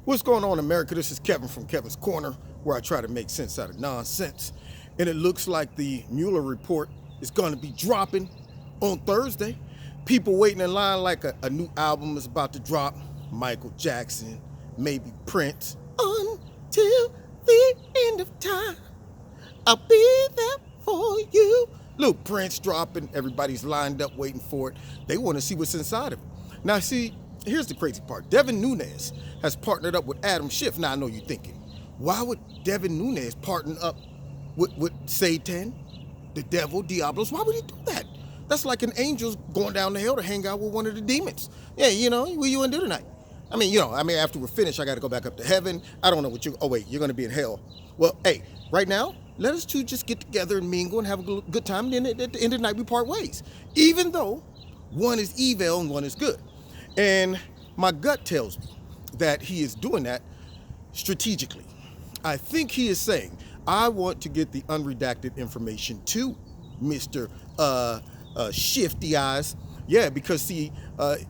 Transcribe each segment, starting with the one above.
What's going on, America? This is Kevin from Kevin's Corner, where I try to make sense out of nonsense. And it looks like the Mueller report is going to be dropping on Thursday. People waiting in line like a new album is about to drop. Michael Jackson, maybe Prince. Until the end of time, I'll be there for you. Look, Prince dropping. Everybody's lined up waiting for it. They want to see what's inside of it. Now, see, here's the crazy part. Devin Nunez has partnered up with Adam Schiff. Now, I know you're thinking, why would Devin Nunez partner up with Satan, the devil, Diablos? Why would he do that? That's like an angel's going down to hell to hang out with one of the demons. Yeah, what you want to do tonight? After we're finished, I got to go back up to heaven. I don't know what oh wait, you're going to be in hell. Well, hey, right now, let us two just get together and mingle and have a good time. And then at the end of the night, we part ways. Even though one is evil and one is good. And my gut tells me that he is doing that strategically. I think he is saying, I want to get the unredacted information to Mr. Shifty Eyes. Yeah, because see,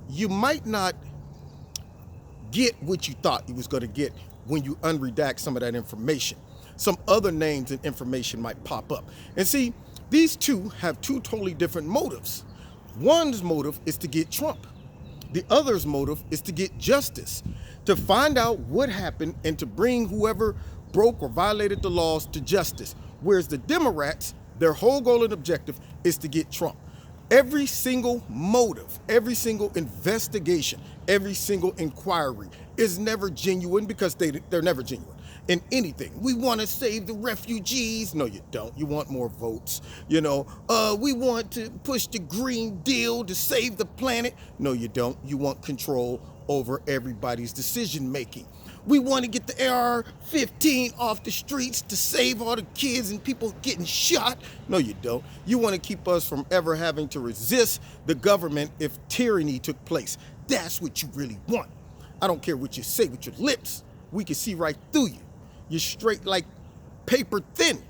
you might not get what you thought you was going to get when you unredact some of that information. Some other names and information might pop up. And see, these two have two totally different motives. One's motive is to get Trump. The other's motive is to get justice, to find out what happened and to bring whoever broke or violated the laws to justice. Whereas the Democrats, their whole goal and objective is to get Trump. Every single motive, every single investigation, every single inquiry is never genuine because they're never genuine in anything. We want to save the refugees. No, you don't. You want more votes. We want to push the Green Deal to save the planet. No, you don't. You want control over everybody's decision making. We want to get the AR-15 off the streets to save all the kids and people getting shot. No, you don't. You want to keep us from ever having to resist the government if tyranny took place. That's what you really want. I don't care what you say with your lips. We can see right through you. You're straight like paper thin.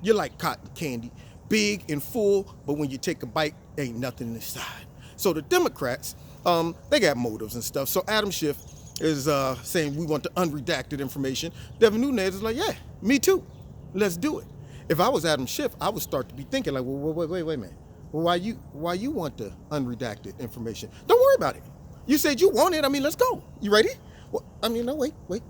You're like cotton candy, big and full, but when you take a bite, ain't nothing inside. So the Democrats, they got motives and stuff. So Adam Schiff is saying we want the unredacted information. Devin Nunez is like, yeah, me too. Let's do it. If I was Adam Schiff, I would start to be thinking like, well, wait a minute. Well, why you want the unredacted information? Don't worry about it. You said you want it. Let's go. You ready? Well, no, wait.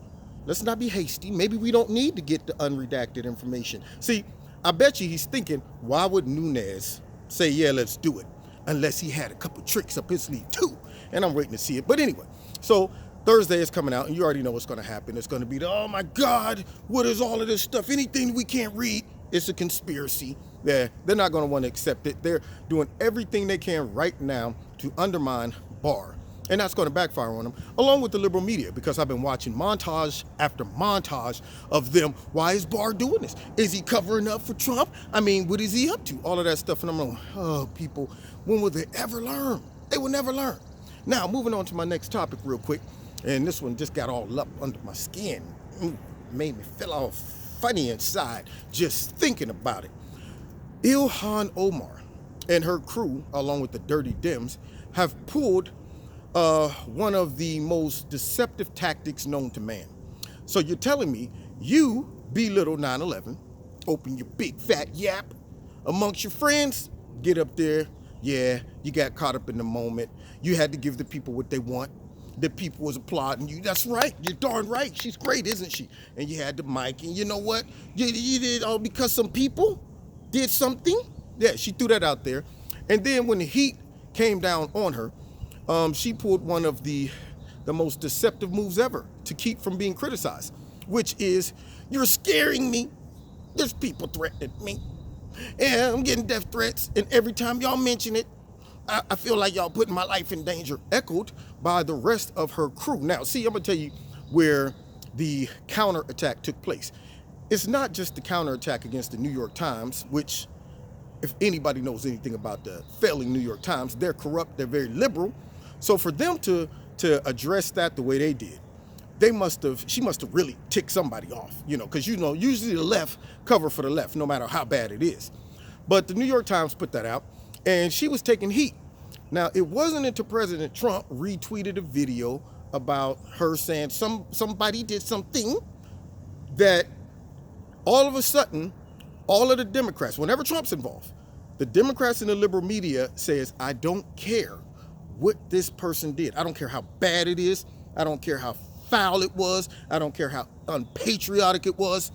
Let's not be hasty. Maybe we don't need to get the unredacted information. See, I bet you he's thinking, why would Nunez say, yeah, let's do it? Unless he had a couple tricks up his sleeve too. And I'm waiting to see it. But anyway, so Thursday is coming out and you already know what's going to happen. It's going to be oh my God, what is all of this stuff? Anything we can't read, it's a conspiracy. Yeah, they're not going to want to accept it. They're doing everything they can right now to undermine Barr. And that's going to backfire on them, along with the liberal media, because I've been watching montage after montage of them. Why is Barr doing this? Is he covering up for Trump? What is he up to? All of that stuff. And I'm like, oh, people, when will they ever learn? They will never learn. Now, moving on to my next topic real quick. And this one just got all up under my skin. Made me feel all funny inside just thinking about it. Ilhan Omar and her crew, along with the Dirty Dems, have pulled one of the most deceptive tactics known to man. So you're telling me you belittle 9/11, open your big fat yap amongst your friends, get up there, yeah, you got caught up in the moment, you had to give the people what they want, the people was applauding you, that's right, you're darn right, she's great, isn't she? And you had the mic, and you know what, you did all because some people did something, yeah, she threw that out there. And then when the heat came down on her, she pulled one of the most deceptive moves ever to keep from being criticized, which is, you're scaring me. There's people threatening me. And I'm getting death threats. And every time y'all mention it, I feel like y'all putting my life in danger, echoed by the rest of her crew. Now, see, I'm going to tell you where the counterattack took place. It's not just the counterattack against the New York Times, which, if anybody knows anything about the failing New York Times, they're corrupt, they're very liberal. So for them to address that the way they did, she must have really ticked somebody off, because usually the left cover for the left, no matter how bad it is. But the New York Times put that out, and she was taking heat. Now, it wasn't until President Trump retweeted a video about her saying somebody did something, that all of a sudden, all of the Democrats, whenever Trump's involved, the Democrats and the liberal media says, I don't care what this person did. I don't care how bad it is. I don't care how foul it was. I don't care how unpatriotic it was.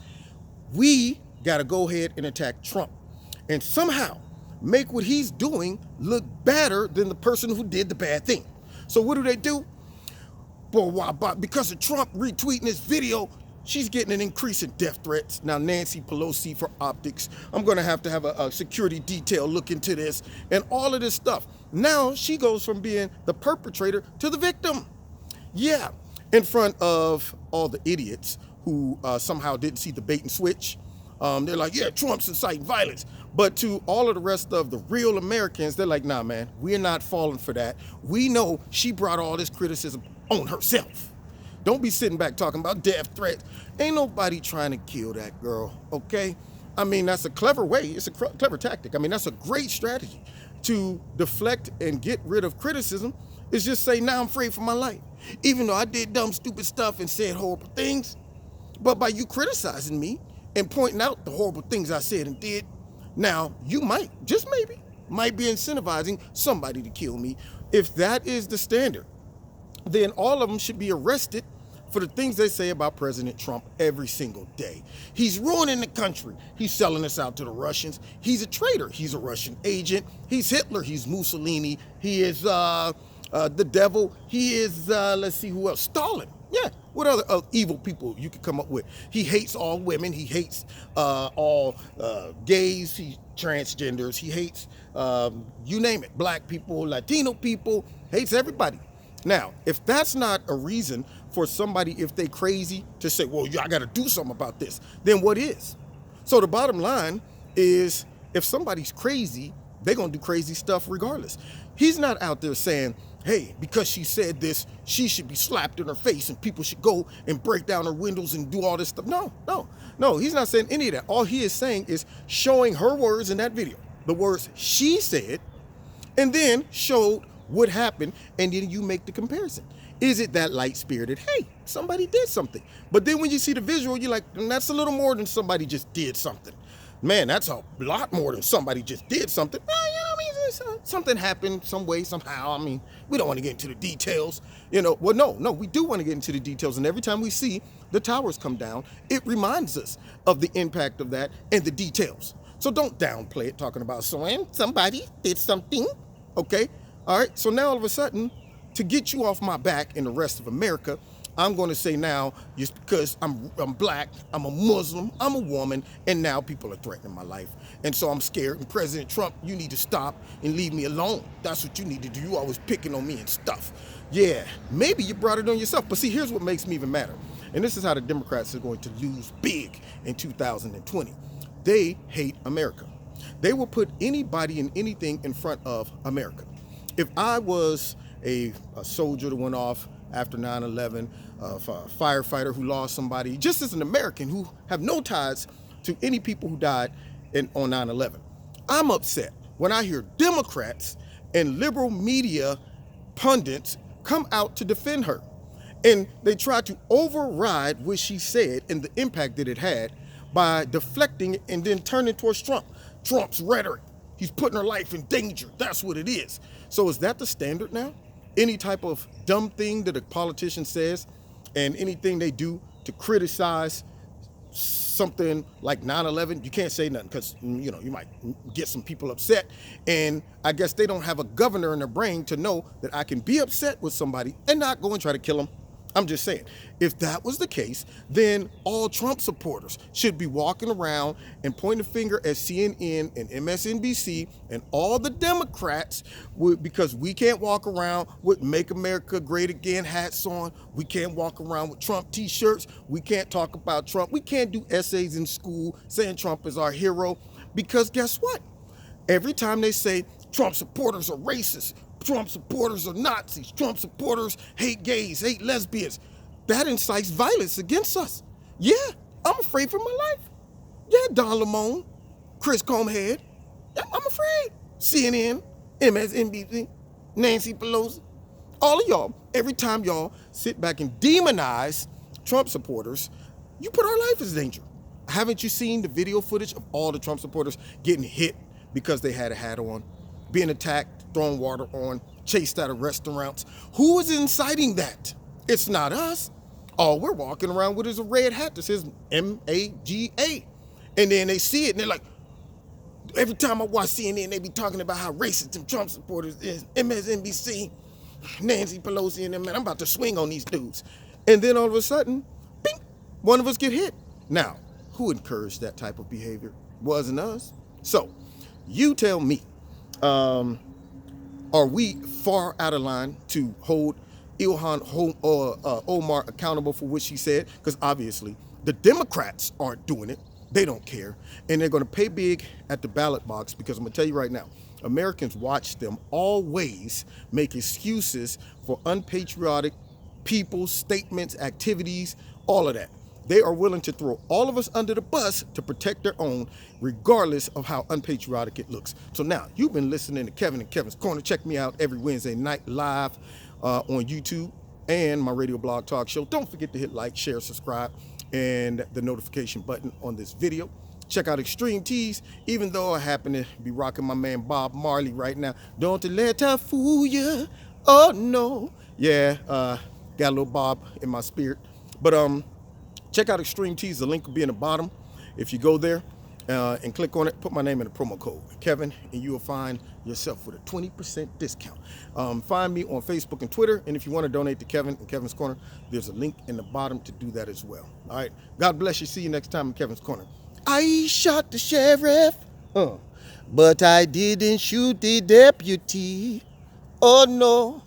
We got to go ahead and attack Trump and somehow make what he's doing look better than the person who did the bad thing. So what do? But because of Trump retweeting this video, she's getting an increase in death threats. Now, Nancy Pelosi for optics. I'm going to have a security detail look into this and all of this stuff. Now she goes from being the perpetrator to the victim. Yeah, in front of all the idiots who somehow didn't see the bait and switch. They're like, yeah, Trump's inciting violence. But to all of the rest of the real Americans, they're like, nah, man, we're not falling for that. We know she brought all this criticism on herself. Don't be sitting back talking about death threats. Ain't nobody trying to kill that girl, okay? I mean, that's a clever way. It's a clever tactic. I mean, that's a great strategy to deflect and get rid of criticism, is just say, now I'm afraid for my life. Even though I did dumb, stupid stuff and said horrible things, but by you criticizing me and pointing out the horrible things I said and did, now you might, just maybe, might be incentivizing somebody to kill me. If that is the standard, then all of them should be arrested for the things they say about President Trump every single day. He's ruining the country. He's selling us out to the Russians. He's a traitor. He's a Russian agent. He's Hitler. He's Mussolini. He is the devil. He is, let's see who else, Stalin. Yeah, what other evil people you could come up with? He hates all women. He hates all gays, transgenders. He hates, you name it, black people, Latino people, hates everybody. Now, if that's not a reason for somebody, if they crazy, to say, well, I got to do something about this, then what is? So the bottom line is, if somebody's crazy, they're going to do crazy stuff regardless. He's not out there saying, hey, because she said this, she should be slapped in her face and people should go and break down her windows and do all this stuff. No, he's not saying any of that. All he is saying is showing her words in that video, the words she said, and then showed what happened, and then you make the comparison. Is it that light-spirited? Hey, somebody did something. But then when you see the visual, you're like, that's a little more than somebody just did something. Man, that's a lot more than somebody just did something. Well, you know what I mean? Something happened some way, somehow. I mean, we don't want to get into the details. Well, no, we do want to get into the details. And every time we see the towers come down, it reminds us of the impact of that and the details. So don't downplay it talking about somebody did something, okay? All right, so now all of a sudden, to get you off my back and the rest of America, I'm going to say now, just because I'm black, I'm a Muslim, I'm a woman, and now people are threatening my life. And so I'm scared. And President Trump, you need to stop and leave me alone. That's what you need to do. You always picking on me and stuff. Yeah, maybe you brought it on yourself. But see, here's what makes me even madder. And this is how the Democrats are going to lose big in 2020. They hate America. They will put anybody and anything in front of America. If I was a soldier that went off after 9/11, a firefighter who lost somebody, just as an American who have no ties to any people who died on 9/11, I'm upset when I hear Democrats and liberal media pundits come out to defend her. And they try to override what she said and the impact that it had by deflecting it and then turning towards Trump. Trump's rhetoric. He's putting her life in danger. That's what it is. So is that the standard now? Any type of dumb thing that a politician says and anything they do to criticize something like 9/11, you can't say nothing because, you might get some people upset. And I guess they don't have a governor in their brain to know that I can be upset with somebody and not go and try to kill them. I'm just saying, if that was the case, then all Trump supporters should be walking around and pointing a finger at CNN and MSNBC and all the Democrats because we can't walk around with Make America Great Again hats on. We can't walk around with Trump t-shirts. We can't talk about Trump. We can't do essays in school saying Trump is our hero because guess what? Every time they say Trump supporters are racist, Trump supporters are Nazis, Trump supporters hate gays, hate lesbians, that incites violence against us. Yeah, I'm afraid for my life. Yeah, Don Lemon, Chris Comehead, I'm afraid. CNN, MSNBC, Nancy Pelosi, All of y'all, every time y'all sit back and demonize Trump supporters, you put our life in danger. Haven't you seen the video footage of all the Trump supporters getting hit because they had a hat on, being attacked, thrown water on, chased out of restaurants? Who is inciting that? It's not us. All we're walking around with is a red hat that says MAGA. And then they see it and they're like, every time I watch CNN, they be talking about how racist them Trump supporters is. MSNBC, Nancy Pelosi and them, man, I'm about to swing on these dudes. And then all of a sudden, bing, one of us get hit. Now, who encouraged that type of behavior? Wasn't us. So, you tell me, are we far out of line to hold Ilhan Omar accountable for what she said? Because obviously, the Democrats aren't doing it. They don't care. And they're going to pay big at the ballot box, because I'm going to tell you right now, Americans watch them always make excuses for unpatriotic people, statements, activities, all of that. They are willing to throw all of us under the bus to protect their own, regardless of how unpatriotic it looks. So now, you've been listening to Kevin and Kevin's Corner. Check me out every Wednesday night live on YouTube and my radio blog talk show. Don't forget to hit like, share, subscribe, and the notification button on this video. Check out Extreme Tees, even though I happen to be rocking my man Bob Marley right now. Don't let her fool you. Oh, no. Yeah, got a little Bob in my spirit. But check out Extreme Tees. The link will be in the bottom. If you go there and click on it, put my name in the promo code, Kevin, and you will find yourself with a 20% discount. Find me on Facebook and Twitter. And if you want to donate to Kevin and Kevin's Corner, there's a link in the bottom to do that as well. All right. God bless you. See you next time in Kevin's Corner. I shot the sheriff, but I didn't shoot the deputy. Oh, no.